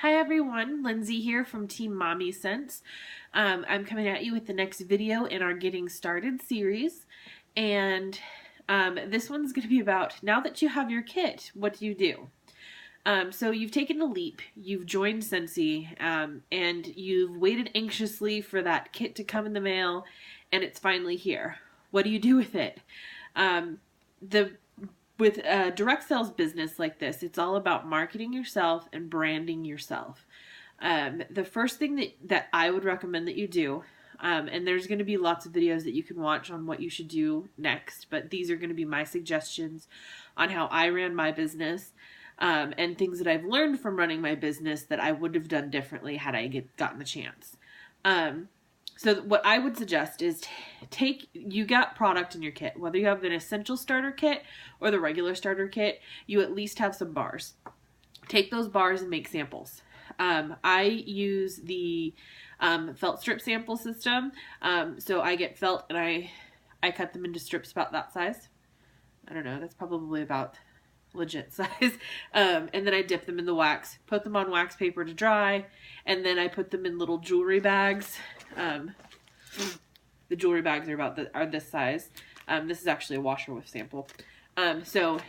Hi everyone, Lindsay here from Team Mommy Sense. I'm coming at you with the next video in our Getting Started series, and this one's going to be about now that you have your kit, what do you do? So you've taken a leap, you've joined Scentsy, and you've waited anxiously for that kit to come in the mail, and it's finally here. What do you do with it? With a direct sales business like this, it's all about marketing yourself and branding yourself. The first thing that I would recommend that you do, and there's going to be lots of videos that you can watch on what you should do next, but these are going to be my suggestions on how I ran my business, and things that I've learned from running my business that I would have done differently had I gotten the chance. So what I would suggest is you got product in your kit, whether you have an essential starter kit or the regular starter kit, you at least have some bars. Take those bars and make samples. I use the felt strip sample system. So I get felt and I cut them into strips about that size. I don't know, that's probably about legit size. And then I dip them in the wax, put them on wax paper to dry, and then I put them in little jewelry bags. The jewelry bags are this size. This is actually a washer with sample. So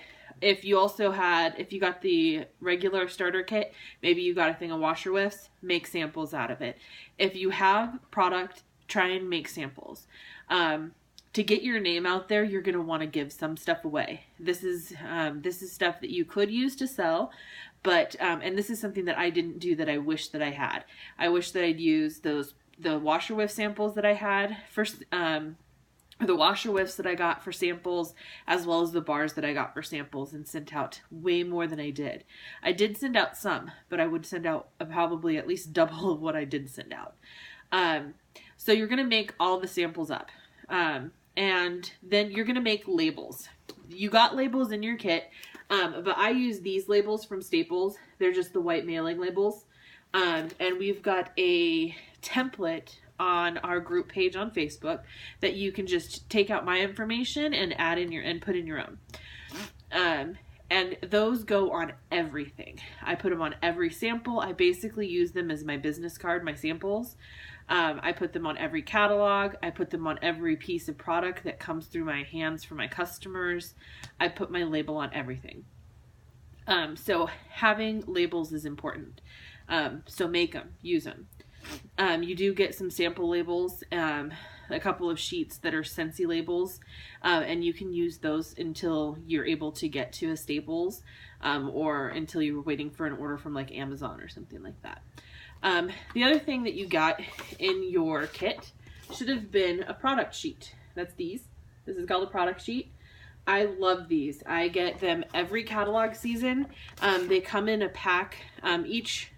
if you got the regular starter kit, maybe you got a thing of washer whiffs, make samples out of it. If you have product, try and make samples. To get your name out there, you're going to want to give some stuff away. This is stuff that you could use to sell, but and this is something that I didn't do that I wish that I had. I wish that I'd used the washer whiff samples that I had for the washer whiffs that I got for samples, as well as the bars that I got for samples, and sent out way more than I did. I did send out some, but I would send out probably at least double of what I did send out. So you're going to make all the samples up. And then you're going to make labels. You got labels in your kit, but I use these labels from Staples. They're just the white mailing labels. And we've got a template on our group page on Facebook that you can just take out my information and add in and put in your own. And those go on everything. I put them on every sample. I basically use them as my business card, my samples. I put them on every catalog. I put them on every piece of product that comes through my hands for my customers. I put my label on everything. So having labels is important. So make them, use them. You do get some sample labels, a couple of sheets that are Scentsy labels, and you can use those until you're able to get to a Staples, or until you're waiting for an order from like Amazon or something like that. The other thing that you got in your kit should have been a product sheet. That's these. This is called a product sheet. I love these. I get them every catalog season. They come in a pack. Each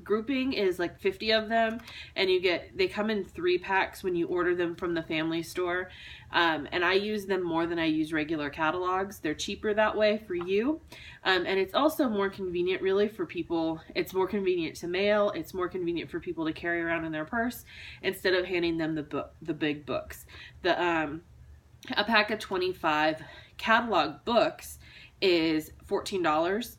grouping is like 50 of them, and they come in 3 packs when you order them from the family store. And I use them more than I use regular catalogs. They're cheaper that way for you. And it's also more convenient really for people. It's more convenient to mail. It's more convenient for people to carry around in their purse instead of handing them the big books. A pack of 25 catalog books is $14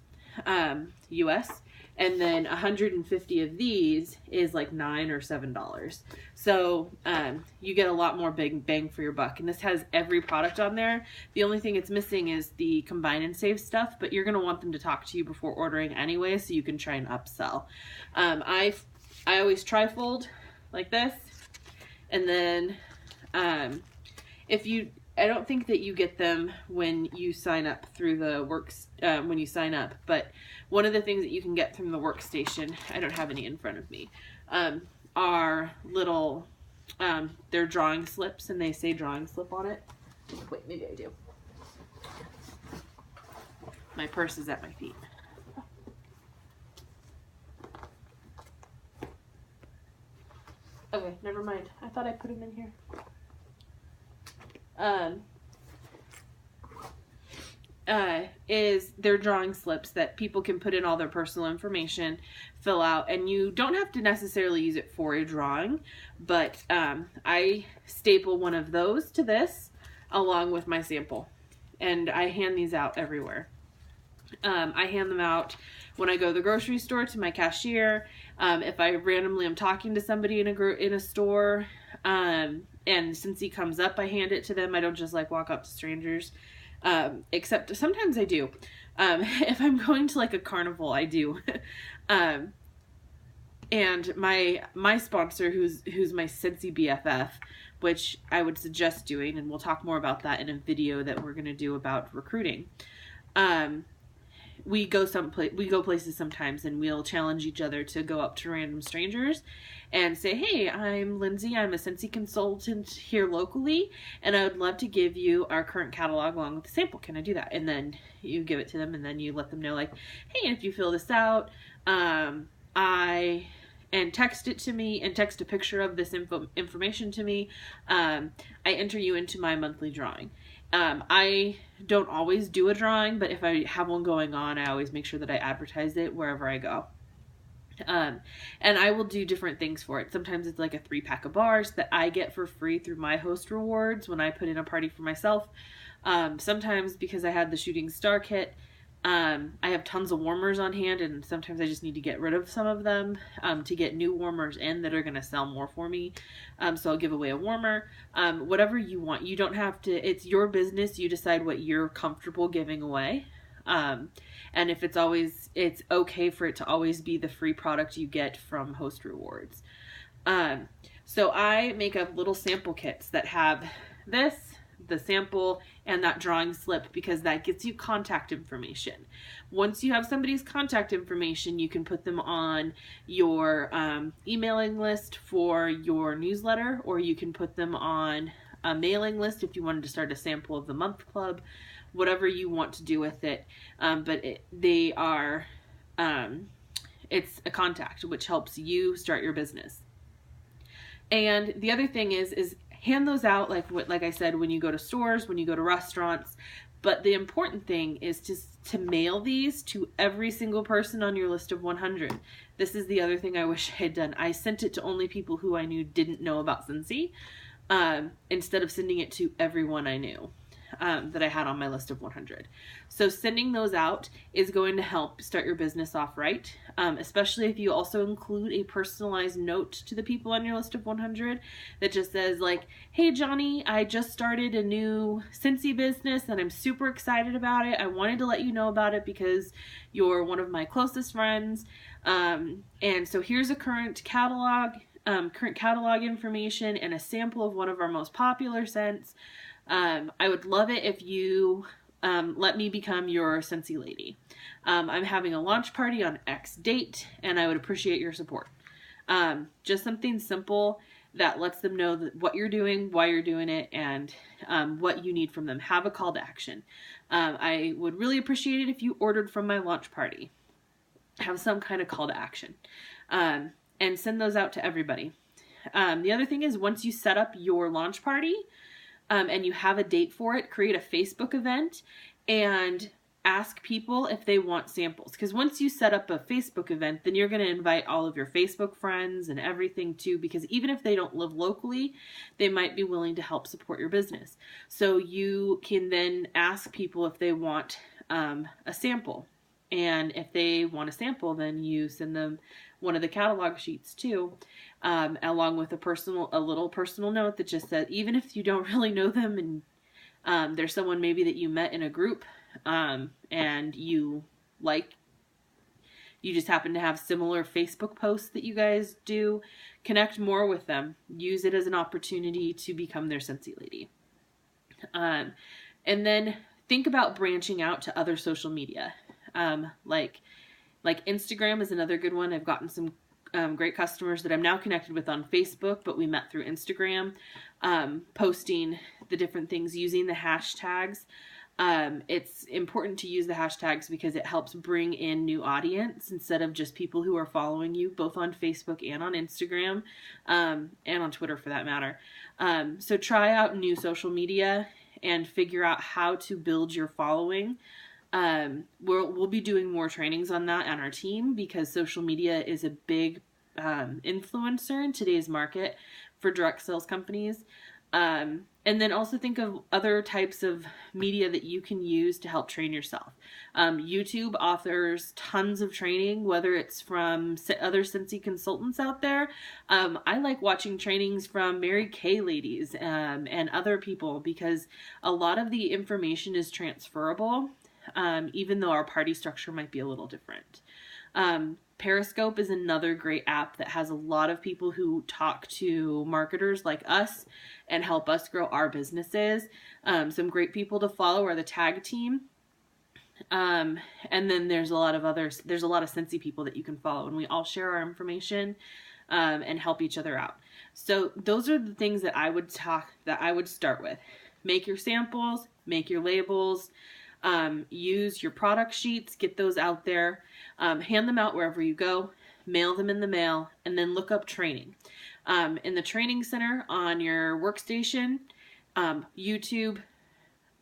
US. And then 150 of these is like $9 or $7. So you get a lot more bang for your buck. And this has every product on there. The only thing it's missing is the combine and save stuff, but you're going to want them to talk to you before ordering anyway, so you can try and upsell. I always trifold like this. And then I don't think that you get them when you sign up through the when you sign up, but one of the things that you can get from the workstation, I don't have any in front of me, are little, they're drawing slips, and they say drawing slip on it. Wait, maybe I do. My purse is at my feet. Okay, never mind. I thought I put them in here. They're drawing slips that people can put in all their personal information, fill out, and you don't have to necessarily use it for a drawing, but I staple one of those to this along with my sample, and I hand these out everywhere. I hand them out when I go to the grocery store, to my cashier, if I randomly am talking to somebody in a store, and Scentsy comes up, I hand it to them. I don't just like walk up to strangers, except sometimes I do. If I'm going to like a carnival, I do. And my sponsor, who's my Scentsy BFF, which I would suggest doing, and we'll talk more about that in a video that we're going to do about recruiting. We go places sometimes, and we'll challenge each other to go up to random strangers and say, hey, I'm Lindsay, I'm a Scentsy consultant here locally, and I would love to give you our current catalog along with the sample. Can I do that? And then you give it to them, and then you let them know, like, hey, if you fill this out, and text it to me, and text a picture of this information to me, I enter you into my monthly drawing. I don't always do a drawing, but if I have one going on, I always make sure that I advertise it wherever I go. And I will do different things for it. Sometimes it's like a 3-pack of bars that I get for free through my host rewards when I put in a party for myself. Sometimes because I had the shooting star kit, I have tons of warmers on hand, and sometimes I just need to get rid of some of them to get new warmers in that are going to sell more for me. So I'll give away a warmer, whatever you want. You don't have to, it's your business. You decide what you're comfortable giving away. And if it's okay for it to always be the free product you get from host rewards. So I make up little sample kits that have this, the sample, and that drawing slip, because that gets you contact information. Once you have somebody's contact information, you can put them on your emailing list for your newsletter, or you can put them on a mailing list if you wanted to start a sample of the month club, whatever you want to do with it. But it's a contact, which helps you start your business. And the other thing is hand those out, like I said, when you go to stores, when you go to restaurants. But the important thing is to mail these to every single person on your list of 100. This is the other thing I wish I had done. I sent it to only people who I knew didn't know about Scentsy, instead of sending it to everyone I knew that I had on my list of 100. So sending those out is going to help start your business off right, especially if you also include a personalized note to the people on your list of 100 that just says, like, hey Johnny, I just started a new Scentsy business and I'm super excited about it. I wanted to let you know about it because you're one of my closest friends. And so here's a current catalog information and a sample of one of our most popular scents. I would love it if you let me become your Scentsy lady. I'm having a launch party on X date, and I would appreciate your support. Just something simple that lets them know what you're doing, why you're doing it, and what you need from them. Have a call to action. I would really appreciate it if you ordered from my launch party. Have some kind of call to action. And send those out to everybody. The other thing is, once you set up your launch party, and you have a date for it, create a Facebook event and ask people if they want samples. Because once you set up a Facebook event, then you're going to invite all of your Facebook friends and everything too, because even if they don't live locally, they might be willing to help support your business. So you can then ask people if they want a sample. And if they want a sample, then you send them one of the catalog sheets too, along with a little personal note that just says, even if you don't really know them and there's someone maybe that you met in a group and you just happen to have similar Facebook posts that you guys do, connect more with them. Use it as an opportunity to become their Scentsy lady. And then think about branching out to other social media. Like Instagram is another good one. I've gotten some great customers that I'm now connected with on Facebook, but we met through Instagram, posting the different things using the hashtags. It's important to use the hashtags because it helps bring in new audience instead of just people who are following you, both on Facebook and on Instagram, and on Twitter for that matter. So try out new social media and figure out how to build your following. We'll be doing more trainings on that on our team because social media is a big influencer in today's market for direct sales companies. And then also think of other types of media that you can use to help train yourself. YouTube offers tons of training, whether it's from other Scentsy consultants out there. I like watching trainings from Mary Kay ladies and other people, because a lot of the information is transferable, even though our party structure might be a little different. Periscope is another great app that has a lot of people who talk to marketers like us and help us grow our businesses. Some great people to follow are the Tag Team. And then there's a lot of Scentsy people that you can follow, and we all share our information and help each other out. So those are the things that I would start with. Make your samples, make your labels, use your product sheets, get those out there, hand them out wherever you go, mail them in the mail, and then look up training. In the training center on your workstation, YouTube,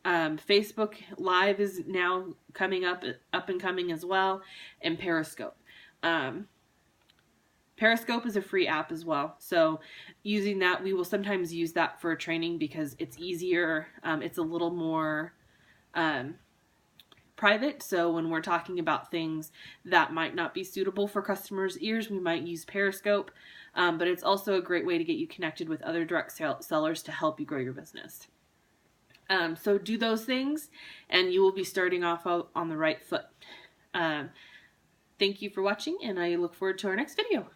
Facebook Live is now coming up and coming as well, and Periscope. Periscope is a free app as well, so using that, we will sometimes use that for training because it's easier, it's a little more private, so when we're talking about things that might not be suitable for customers' ears, we might use Periscope, but it's also a great way to get you connected with other direct sellers to help you grow your business. So do those things, and you will be starting off on the right foot. Thank you for watching, and I look forward to our next video.